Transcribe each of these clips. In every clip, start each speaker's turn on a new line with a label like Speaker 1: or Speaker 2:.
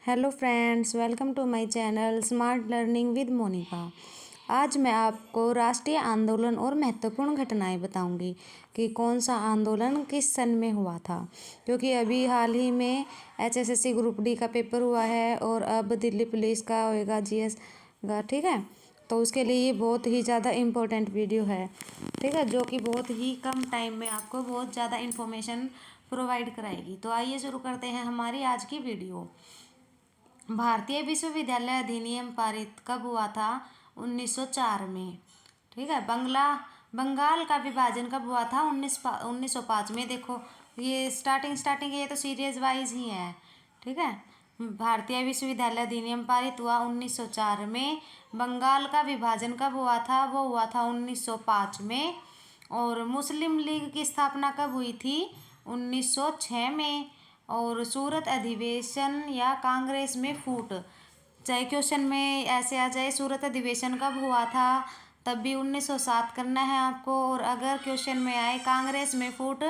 Speaker 1: Hello friends, welcome to my channel smart learning with Monica. आज मैं आपको राष्ट्रीय आंदोलन और महत्वपूर्ण घटनाएं बताऊंगी कि कौन सा आंदोलन किस सन में हुआ था। क्योंकि अभी हाल ही में एचएसएससी ग्रुप डी का पेपर हुआ है और अब दिल्ली पुलिस का होएगा जीएस का, ठीक है। तो उसके लिए ये बहुत ही ज़्यादा इम्पोर्टेंट वीडियो है, ठीक है, जो कि बहुत ही कम टाइम में आपको बहुत ज़्यादा इन्फॉर्मेशन प्रोवाइड कराएगी। तो आइए शुरू करते हैं हमारी आज की वीडियो। भारतीय विश्वविद्यालय अधिनियम पारित कब हुआ था? 1904 में, ठीक है। बंगाल का विभाजन कब हुआ था? 1905 में। देखो ये स्टार्टिंग ये तो सीरीज वाइज ही है, ठीक है। भारतीय विश्वविद्यालय अधिनियम पारित हुआ 1904 में। बंगाल का विभाजन कब हुआ था? वो हुआ था 1905 में। और मुस्लिम लीग की स्थापना कब हुई थी? 1906 में। और सूरत अधिवेशन या कांग्रेस में फूट, चाहे क्वेश्चन में ऐसे आ जाए सूरत अधिवेशन कब हुआ था, तब भी 1907 करना है आपको। और अगर क्वेश्चन में आए कांग्रेस में फूट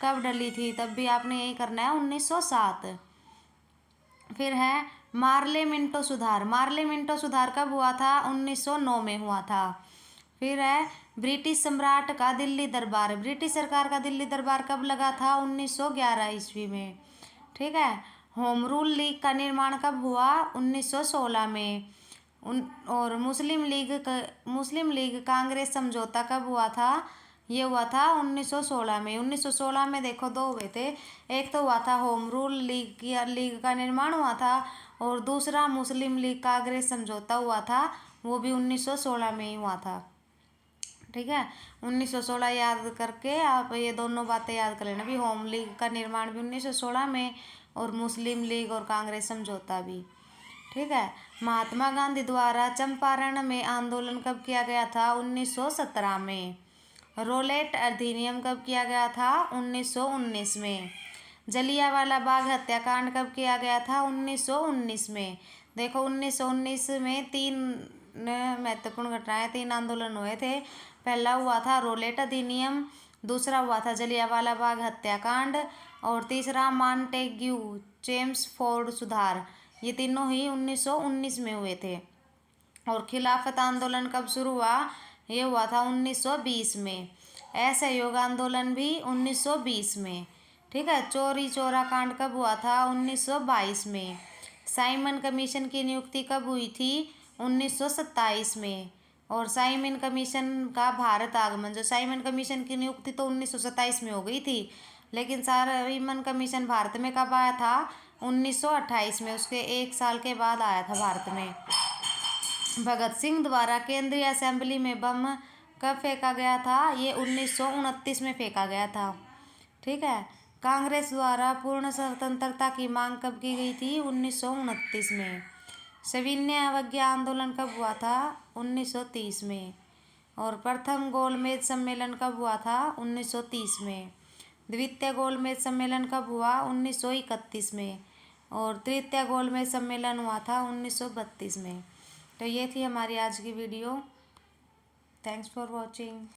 Speaker 1: कब डली थी, तब भी आपने यही करना है 1907। फिर है मार्ले मिंटो सुधार। मार्ले मिंटो सुधार कब हुआ था? 1909 में हुआ था। फिर है ब्रिटिश सम्राट का दिल्ली दरबार। ब्रिटिश सरकार का दिल्ली दरबार कब लगा था? 1911 ईस्वी में, ठीक है। होम रूल लीग का निर्माण कब हुआ? 1916 में। और मुस्लिम लीग कांग्रेस समझौता कब हुआ था? ये हुआ था 1916 में। 1916 में देखो दो हुए थे, एक तो हुआ था होम रूल लीग का निर्माण हुआ था, और दूसरा मुस्लिम लीग कांग्रेस समझौता हुआ था, वो भी 1916 में ही हुआ था, ठीक है। 1916 याद करके आप ये दोनों बातें याद कर लेना भी, होम लीग का निर्माण भी 1916 में और मुस्लिम लीग और कांग्रेस समझौता भी, ठीक है। महात्मा गांधी द्वारा चंपारण में आंदोलन कब किया गया था? 1917 में। रोलेट अधिनियम कब किया गया था? 1919 में। जलियांवाला बाग हत्याकांड कब किया गया था? 1919 में। देखो 1919 में तीन महत्वपूर्ण घटनाएं, तीन आंदोलन हुए थे। पहला हुआ था रोलेट अधिनियम, दूसरा हुआ था जलियांवाला बाग हत्याकांड, और तीसरा मॉन्टेग्यू चेम्सफोर्ड सुधार। ये तीनों ही 1919 में हुए थे। और खिलाफत आंदोलन कब शुरू हुआ? ये हुआ था 1920 में। असहयोग आंदोलन भी 1920 में, ठीक है। चोरी चोरा कांड कब हुआ था? 1922 में। साइमन कमीशन की नियुक्ति कब हुई थी? 1927 में। और साइमन कमीशन का भारत आगमन, जो साइमन कमीशन की नियुक्ति तो 1927 में हो गई थी, लेकिन साइमन कमीशन भारत में कब आया था? 1928 में। उसके एक साल के बाद आया था भारत में। भगत सिंह द्वारा केंद्रीय असेंबली में बम कब फेंका गया था? ये 1929 में फेंका गया था, ठीक है। कांग्रेस द्वारा पूर्ण स्वतंत्रता की मांग कब की गई थी? 1929 में। सविनय अवज्ञा आंदोलन कब हुआ था? 1930 में। और प्रथम गोलमेज सम्मेलन कब हुआ था? 1930 में। द्वितीय गोलमेज सम्मेलन कब हुआ? 1931 में। और तृतीय गोलमेज सम्मेलन हुआ था 1932 में। तो ये थी हमारी आज की वीडियो। Thanks for watching.